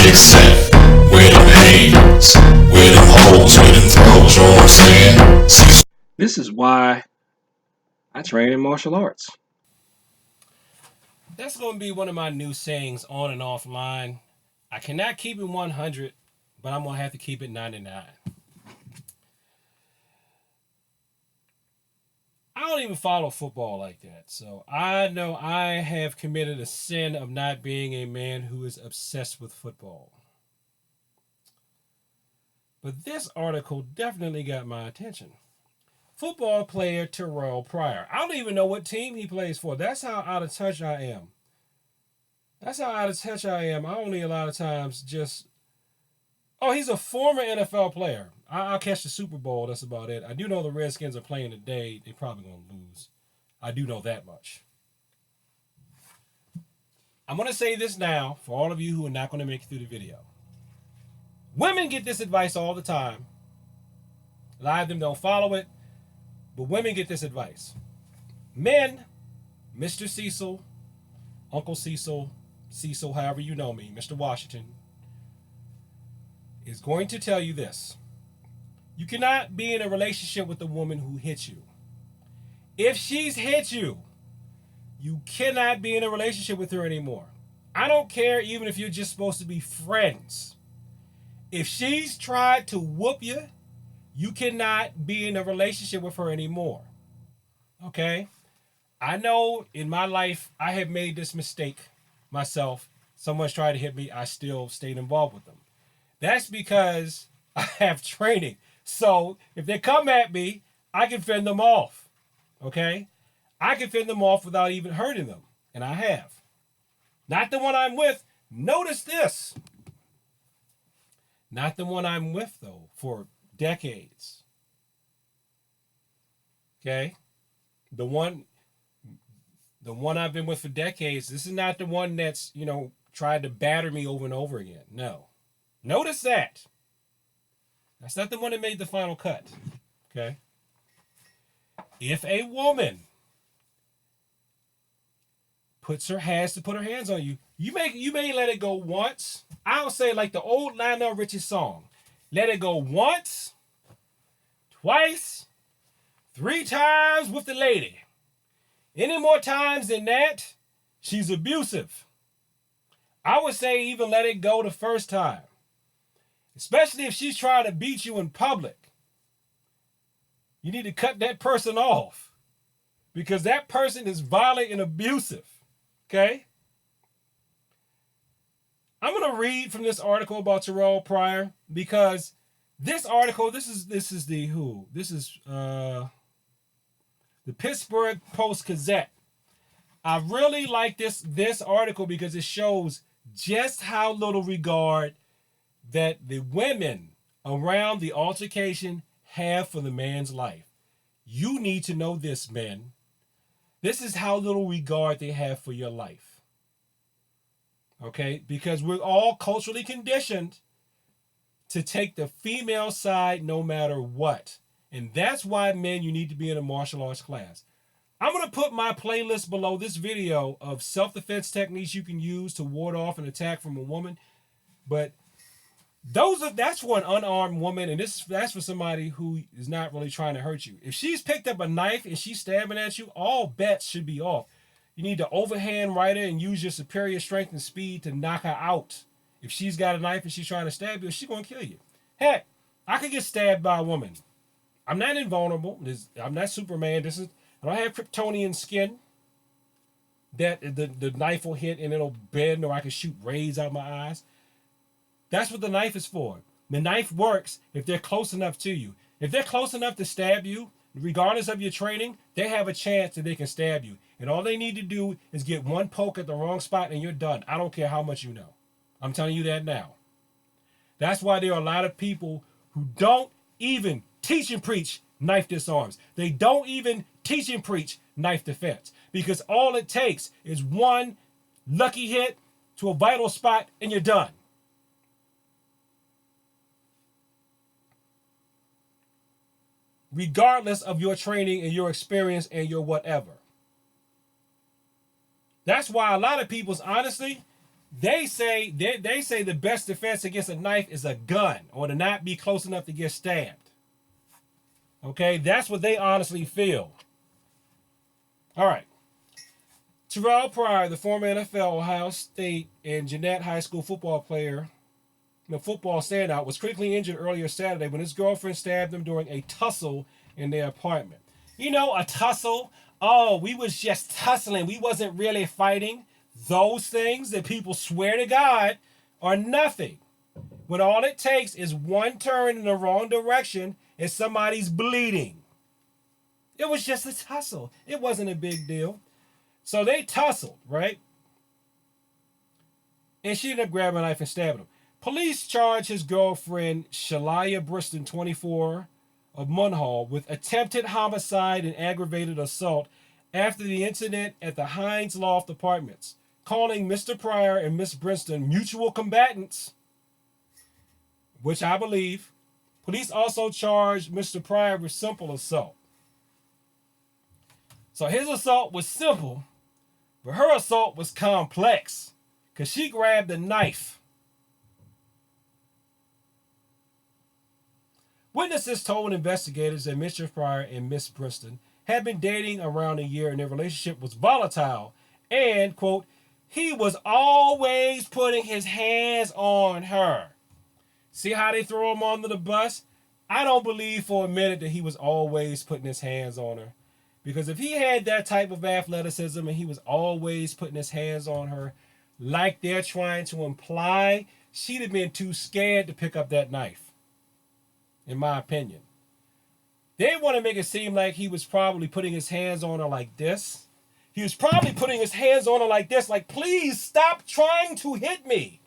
big set, with them hands, with them holes, with them throws, you know what I'm saying? Cecil. This is why I train in martial arts. That's going to be one of my new sayings on and offline. I cannot keep it 100, but I'm going to have to keep it 99. I don't even follow football like that. So I know I have committed a sin of not being a man who is obsessed with football. But this article definitely got my attention. Football player Terrelle Pryor. I don't even know what team he plays for. That's how out of touch I am. I only a lot of times just. Oh, he's a former NFL player. I'll catch the Super Bowl. That's about it. I do know the Redskins are playing today. They're probably going to lose. I do know that much. I'm going to say this now for all of you who are not going to make it through the video. Women get this advice all the time. A lot of them don't follow it, but women get this advice. Men, Mr. Cecil, Uncle Cecil, Cecil, however you know me, Mr. Washington, is going to tell you this. You cannot be in a relationship with a woman who hits you. If she's hit you, you cannot be in a relationship with her anymore. I don't care even if you're just supposed to be friends. If she's tried to whoop you, you cannot be in a relationship with her anymore. Okay? I know in my life I have made this mistake myself. Someone's tried to hit me, I still stayed involved with them. That's because I have training. So if they come at me, I can fend them off. Okay? I can fend them off without even hurting them. And I have. Not the one I'm with. Notice this. Not the one I'm with, though, for decades. Okay? The one I've been with for decades, this is not the one that's, tried to batter me over and over again. No. Notice that. That's not the one that made the final cut. Okay? If a woman has to put her hands on you, you may let it go once. I'll say like the old Lionel Richie song. Let it go once, twice, 3 times with the lady. Any more times than that, she's abusive. I would say even let it go the first time. Especially if she's trying to beat you in public. You need to cut that person off. Because that person is violent and abusive. Okay? I'm going to read from this article about Terrelle Pryor. Because this article, this is the who? This is the Pittsburgh Post-Gazette. I really like this article because it shows just how little regard that the women around the altercation have for the man's life. You need to know this, men. This is how little regard they have for your life. Okay? Because we're all culturally conditioned to take the female side no matter what. And that's why, men, you need to be in a martial arts class. I'm going to put my playlist below this video of self-defense techniques you can use to ward off an attack from a woman. But that's for an unarmed woman, and that's for somebody who is not really trying to hurt you. If she's picked up a knife and she's stabbing at you, all bets should be off. You need to overhand right her and use your superior strength and speed to knock her out. If she's got a knife and she's trying to stab you, she's going to kill you. Heck, I could get stabbed by a woman. I'm not invulnerable. I'm not Superman. I don't have Kryptonian skin that the knife will hit and it'll bend, or I can shoot rays out my eyes. That's what the knife is for. The knife works if they're close enough to you. If they're close enough to stab you, regardless of your training, they have a chance that they can stab you. And all they need to do is get one poke at the wrong spot and you're done. I don't care how much you know. I'm telling you that now. That's why there are a lot of people who don't even teach and preach knife disarms. They don't even teach and preach knife defense. Because all it takes is one lucky hit to a vital spot and you're done. Regardless of your training and your experience and your whatever. That's why a lot of people's, honestly, They say the best defense against a knife is a gun or to not be close enough to get stabbed. Okay, that's what they honestly feel. All right. Terrelle Pryor, the former NFL, Ohio State, and Jeanette High School football player, the football standout, was critically injured earlier Saturday when his girlfriend stabbed him during a tussle in their apartment. You know, a tussle? Oh, we was just tussling. We wasn't really fighting. Those things that people swear to God are nothing. When all it takes is one turn in the wrong direction and somebody's bleeding. It was just a tussle. It wasn't a big deal. So they tussled, right? And she ended up grabbing a knife and stabbing him. Police charged his girlfriend, Shalia Briston, 24, of Munhall, with attempted homicide and aggravated assault after the incident at the Hines Loft Apartments, calling Mr. Pryor and Miss Briston mutual combatants, which I believe. Police also charged Mr. Pryor with simple assault. So his assault was simple, but her assault was complex because she grabbed a knife. Witnesses told investigators that Mr. Pryor and Miss Briston had been dating around a year and their relationship was volatile and, quote, he was always putting his hands on her. See how they throw him under the bus? I don't believe for a minute that he was always putting his hands on her. Because if he had that type of athleticism and he was always putting his hands on her, like they're trying to imply, she'd have been too scared to pick up that knife, in my opinion. They want to make it seem like he was probably putting his hands on her like this. He was probably putting his hands on her like this, like, please stop trying to hit me.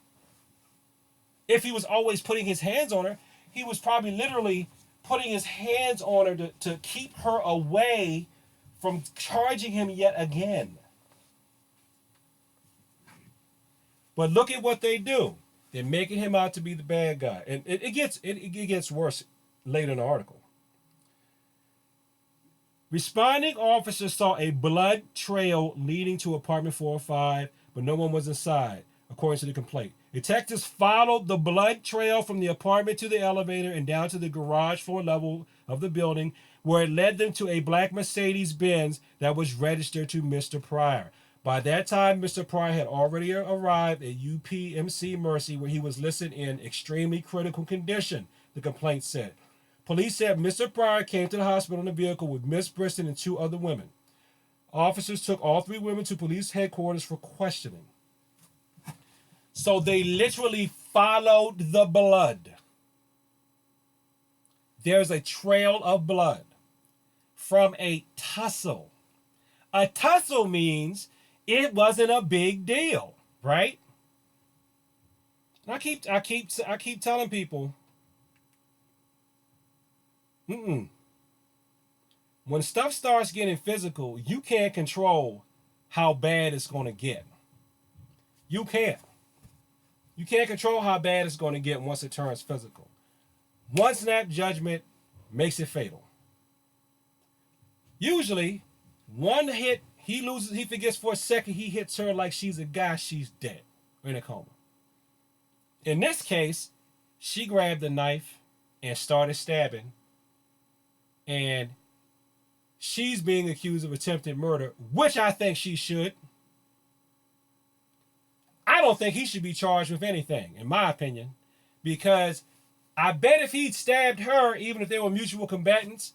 If he was always putting his hands on her, he was probably literally putting his hands on her to keep her away from charging him yet again. But look at what they do. They're making him out to be the bad guy. And it gets worse later in the article. Responding officers saw a blood trail leading to apartment 405, but no one was inside, according to the complaint. Detectives followed the blood trail from the apartment to the elevator and down to the garage floor level of the building, where it led them to a black Mercedes-Benz that was registered to Mr. Pryor. By that time, Mr. Pryor had already arrived at UPMC Mercy, where he was listed in extremely critical condition, the complaint said. Police said Mr. Pryor came to the hospital in a vehicle with Miss Briston and 2 other women. Officers took all 3 women to police headquarters for questioning. So they literally followed the blood. There's a trail of blood from a tussle. A tussle means it wasn't a big deal, right? And I keep telling people, when stuff starts getting physical, you can't control how bad it's going to get. You can't. You can't control how bad it's going to get once it turns physical. One snap judgment makes it fatal. Usually, one hit, he forgets for a second, he hits her like she's a guy, she's dead, or in a coma. In this case, she grabbed the knife and started stabbing, and she's being accused of attempted murder, which I think she should. I don't think he should be charged with anything, in my opinion, because I bet if he'd stabbed her, even if they were mutual combatants,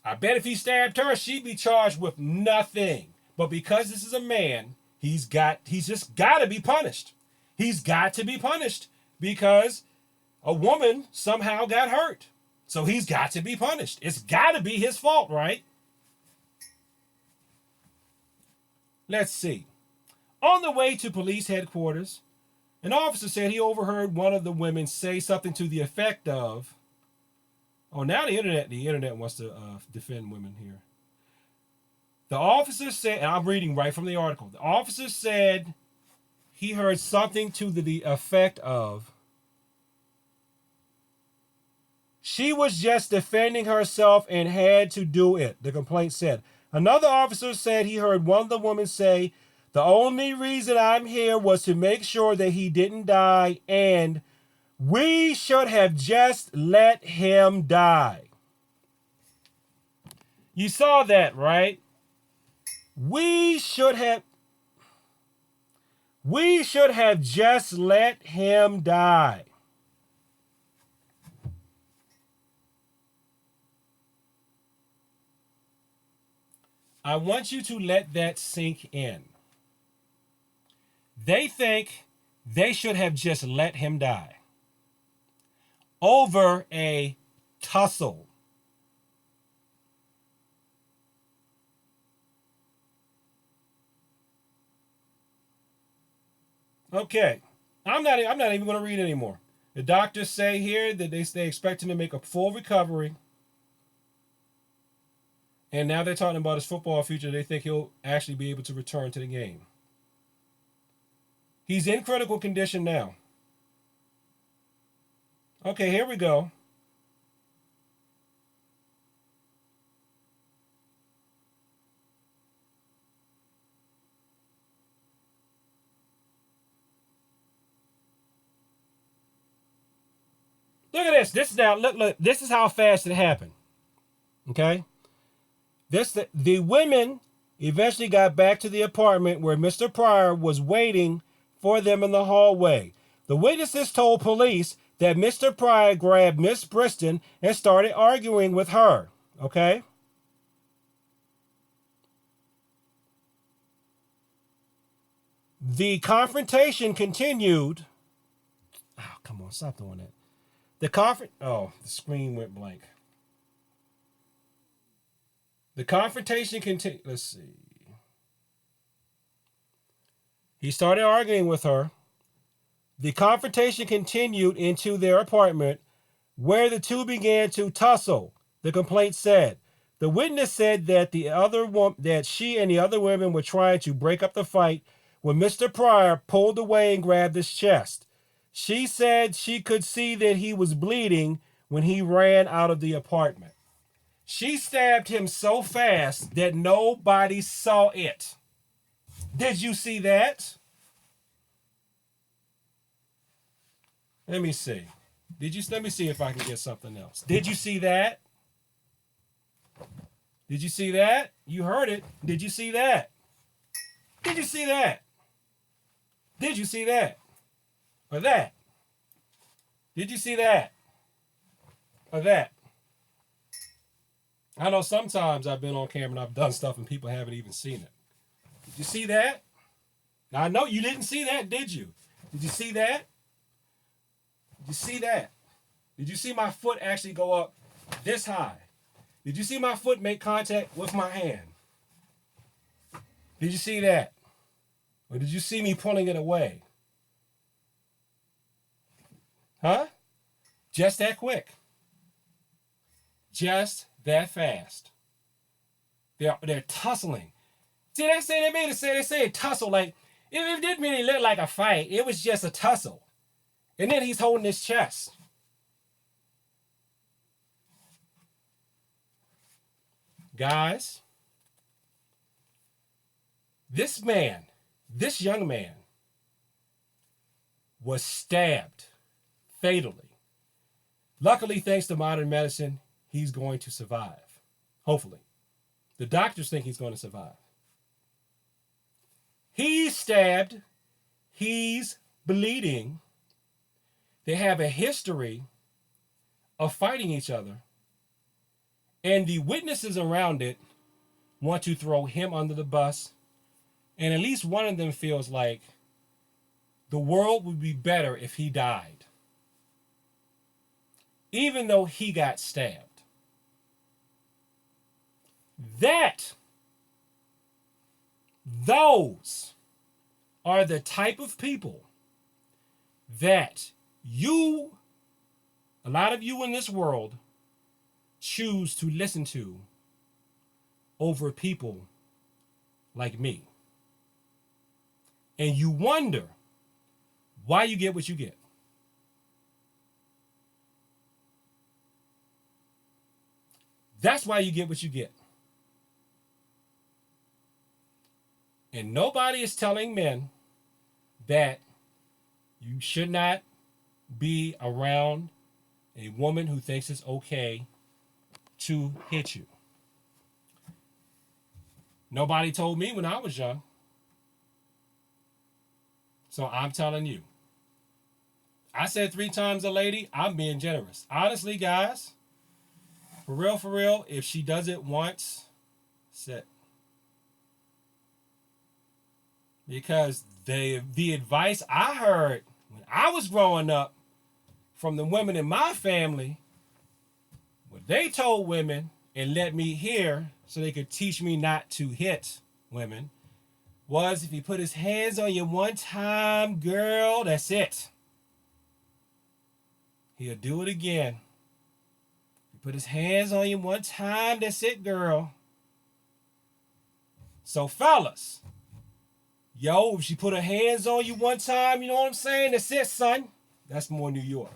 I bet if he stabbed her, she'd be charged with nothing. But because this is a man, he's just got to be punished. He's got to be punished because a woman somehow got hurt. So he's got to be punished. It's got to be his fault, right? Let's see. On the way to police headquarters, an officer said he overheard one of the women say something to the effect of, oh, now the internet wants to defend women here. The officer said, and I'm reading right from the article, the officer said he heard something to the effect of, she was just defending herself and had to do it, the complaint said. Another officer said he heard one of the women say, The only reason I'm here was to make sure that he didn't die, and we should have just let him die. You saw that, right? We should have just let him die. I want you to let that sink in. They think they should have just let him die over a tussle. Okay, I'm not even going to read anymore. The doctors say here that they expect him to make a full recovery, and now they're talking about his football future. They think he'll actually be able to return to the game. He's in critical condition now. Okay, here we go. Look at this. This is now look. This is how fast it happened. Okay. The women eventually got back to the apartment where Mr. Pryor was waiting for them in the hallway. The witnesses told police that Mr. Pryor grabbed Miss Briston and started arguing with her. Okay. The confrontation continued. Oh, come on, stop doing that. The screen went blank. The confrontation continued. Let's see. He started arguing with her. The confrontation continued into their apartment where the two began to tussle, the complaint said. The witness said that that she and the other women were trying to break up the fight when Mr. Pryor pulled away and grabbed his chest. She said she could see that he was bleeding when he ran out of the apartment. She stabbed him so fast that nobody saw it. Did you see that? Let me see. Let me see if I can get something else. Did you see that? Did you see that? You heard it. Did you see that? Did you see that? Did you see that? Or that? Did you see that? Or that? I know sometimes I've been on camera and I've done stuff and people haven't even seen it. Did you see that? Now, I know you didn't see that, did you? Did you see that? Did you see that? Did you see my foot actually go up this high? Did you see my foot make contact with my hand? Did you see that? Or did you see me pulling it away? Huh? Just that quick. Just that fast. They're tussling. See, they say tussle like it didn't really look like a fight. It was just a tussle. And then he's holding his chest. Guys, this young man, was stabbed fatally. Luckily, thanks to modern medicine, he's going to survive. Hopefully. The doctors think he's going to survive. He's stabbed. He's bleeding. They have a history of fighting each other. And the witnesses around it want to throw him under the bus. And at least one of them feels like the world would be better if he died. Even though he got stabbed. Those are the type of people that a lot of you in this world, choose to listen to over people like me. And you wonder why you get what you get. That's why you get what you get. And nobody is telling men that you should not be around a woman who thinks it's okay to hit you. Nobody told me when I was young. So I'm telling you. I said 3 times a lady, I'm being generous. Honestly, guys, for real, if she does it once, sit. Because the advice I heard when I was growing up from the women in my family, what they told women and let me hear so they could teach me not to hit women was, if he put his hands on you one time, girl, that's it. He'll do it again. If he put his hands on you one time, that's it, girl. So fellas, yo, if she put her hands on you one time, you know what I'm saying? That's it, son. That's more New York.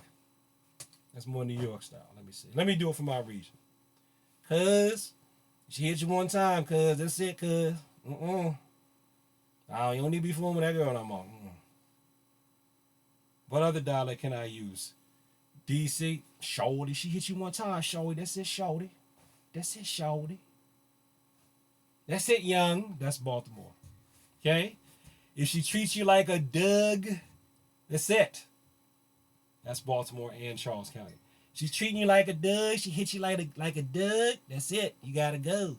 That's more New York style. Let me see. Let me do it for my region. Cuz, she hit you one time, cuz. That's it, cuz. You don't need to be fooling with that girl no more. What other dialect can I use? DC, shorty. She hit you one time, shorty. That's it, shorty. That's it, shorty. That's it, young. That's Baltimore. Okay? If she treats you like a Doug, that's it. That's Baltimore and Charles County. She's treating you like a Doug. She hits you like a Doug. That's it. You gotta go.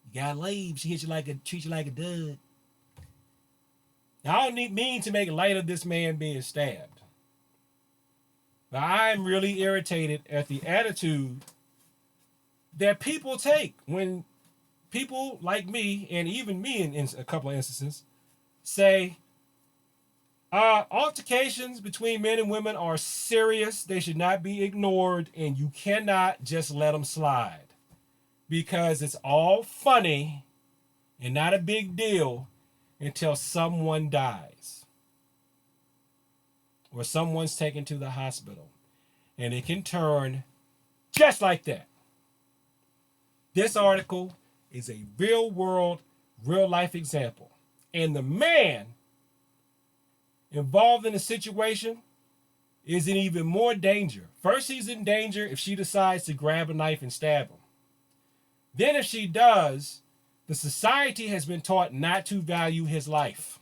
You gotta leave. She hits you treats you like a Doug. Now, I don't mean to make light of this man being stabbed, but I'm really irritated at the attitude that people take when people like me, and even me in a couple of instances, say, altercations between men and women are serious. They should not be ignored, and you cannot just let them slide because it's all funny and not a big deal until someone dies or someone's taken to the hospital, and it can turn just like that. This article is a real world, real life example, and the man involved in the situation is in even more danger. First, he's in danger if she decides to grab a knife and stab him. Then if she does, the society has been taught not to value his life.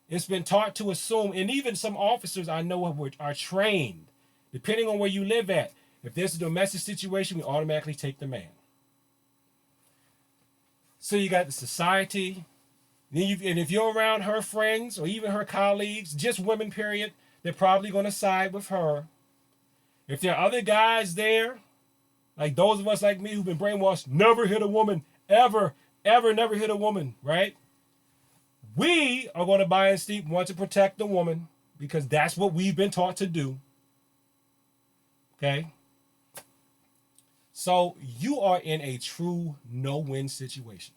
It's been taught to assume, and even some officers I know are trained, depending on where you live at. If there's a domestic situation, we automatically take the man. So you got the society, and if you're around her friends or even her colleagues, just women, period, they're probably going to side with her. If there are other guys there, like those of us like me who've been brainwashed, never hit a woman, ever, never hit a woman, right? We are going to buy and steep, want to protect the woman because that's what we've been taught to do. Okay? So you are in a true no-win situation.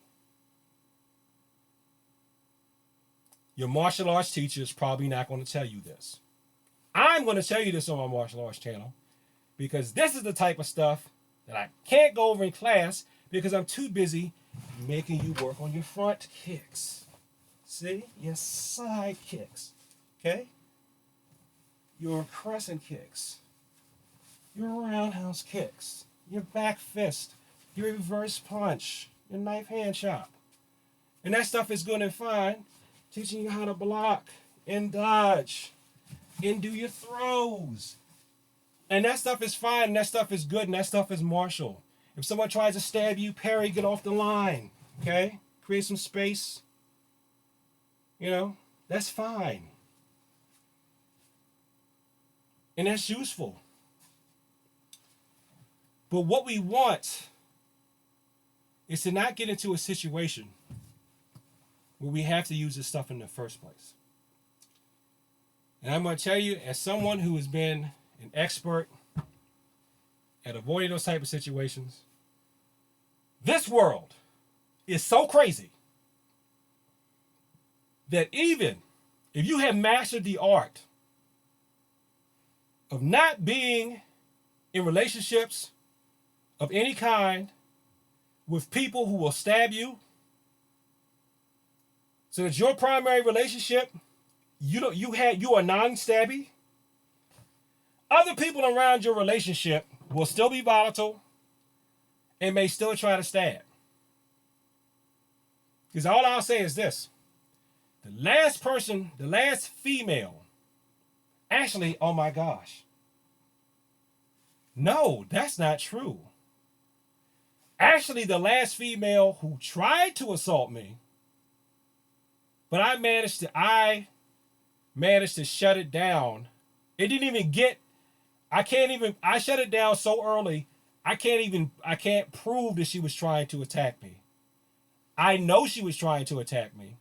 Your martial arts teacher is probably not going to tell you this. I'm going to tell you this on my martial arts channel because this is the type of stuff that I can't go over in class because I'm too busy making you work on your front kicks. See? Your side kicks. Okay? Your crescent kicks. Your roundhouse kicks. Your back fist. Your reverse punch. Your knife hand chop. And that stuff is good and fine. Teaching you how to block and dodge and do your throws. And that stuff is fine. And that stuff is good. And that stuff is martial. If someone tries to stab you, parry, get off the line. Okay? Create some space. You know, that's fine. And that's useful. But what we want is to not get into a situation where we have to use this stuff in the first place. And I'm going to tell you, as someone who has been an expert at avoiding those type of situations, this world is so crazy that even if you have mastered the art of not being in relationships of any kind with people who will stab you, So it's your primary relationship. You are non-stabby. Other people around your relationship will still be volatile and may still try to stab. Because all I'll say is this. The last female, actually, oh my gosh. No, that's not true. Actually, the last female who tried to assault me, but I managed to shut it down. It didn't even get, I shut it down so early, I can't prove that she was trying to attack me. I know she was trying to attack me.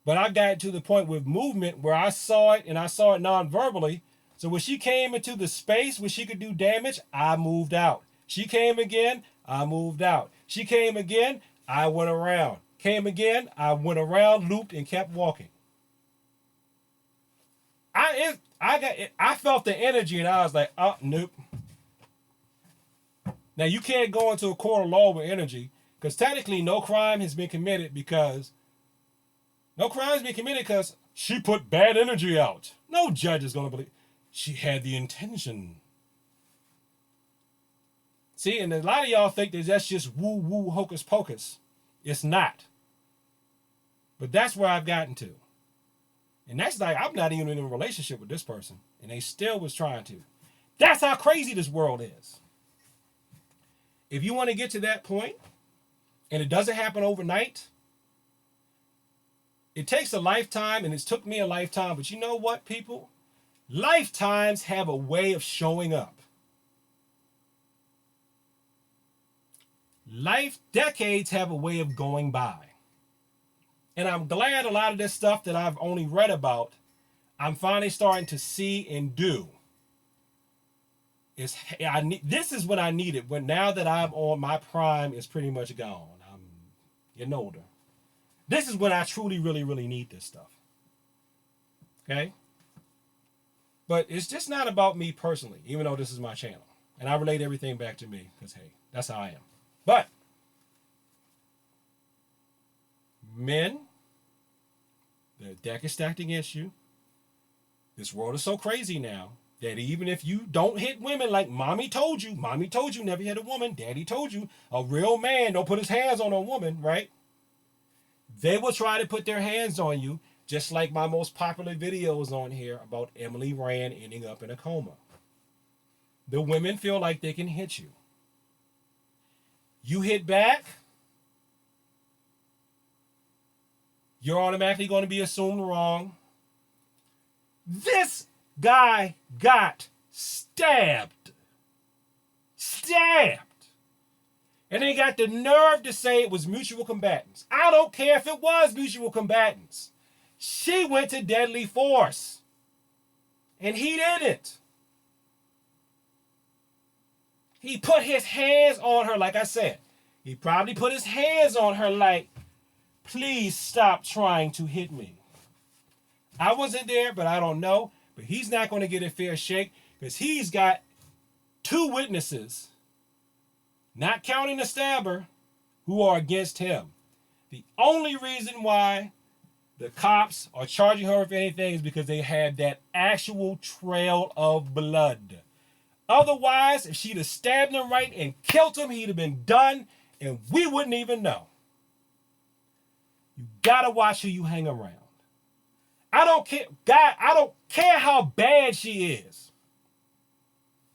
But I got to the point with movement where I saw it, and I saw it non-verbally. So when she came into the space where she could do damage, I moved out. She came again, I moved out. She came again, I went around. Came again, I went around, looped, and kept walking. I felt the energy, and I was like, oh, nope. Now, you can't go into a court of law with energy, because technically no crime has been committed because she put bad energy out. No judge is going to believe she had the intention. See, and a lot of y'all think that that's just woo-woo hocus pocus. It's not. But that's where I've gotten to. And that's like, I'm not even in a relationship with this person. And they still was trying to. That's how crazy this world is. If you want to get to that point, and it doesn't happen overnight, it takes a lifetime, and it's took me a lifetime. But you know what, people? Lifetimes have a way of showing up. Decades have a way of going by. And I'm glad a lot of this stuff that I've only read about, I'm finally starting to see and do. This is what I needed. When now that I'm on, my prime is pretty much gone. I'm getting older. This is when I truly, really, really need this stuff. Okay? But it's just not about me personally, even though this is my channel. And I relate everything back to me, because, hey, that's how I am. But men, the deck is stacked against you. This world is so crazy now that even if you don't hit women like mommy told you never hit a woman, daddy told you, a real man don't put his hands on a woman, right? They will try to put their hands on you, just like my most popular videos on here about Emily Rand ending up in a coma. The women feel like they can hit you. You hit back, you're automatically going to be assumed wrong. This guy got stabbed. And they got the nerve to say it was mutual combatants. I don't care if it was mutual combatants. She went to deadly force. And he didn't. He put his hands on her, like I said. He probably put his hands on her like, please stop trying to hit me. I wasn't there, but I don't know. But he's not going to get a fair shake because he's got 2 witnesses, not counting the stabber, who are against him. The only reason why the cops are charging her with anything is because they had that actual trail of blood. Otherwise, if she'd have stabbed him right and killed him, he'd have been done, and we wouldn't even know. You gotta watch who you hang around. I don't care, God, I don't care how bad she is.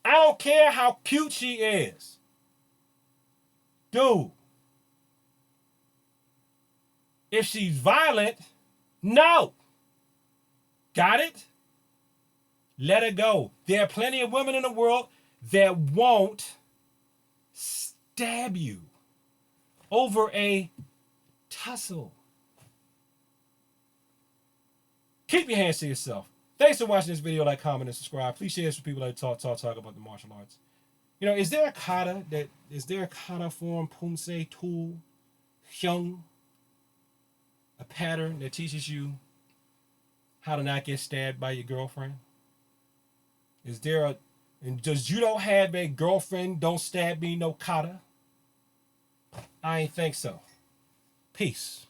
I don't care how cute she is. Dude. If she's violent, no. Got it? Let her go. There are plenty of women in the world that won't stab you over a tussle. Keep your hands to yourself. Thanks for watching this video. Like, comment, and subscribe. Please share this with people that talk about the martial arts. You know, is there a kata form, Pumse, Tool, Hyung, a pattern that teaches you how to not get stabbed by your girlfriend? Is there and does judo have a girlfriend don't stab me no kata? I ain't think so. Peace.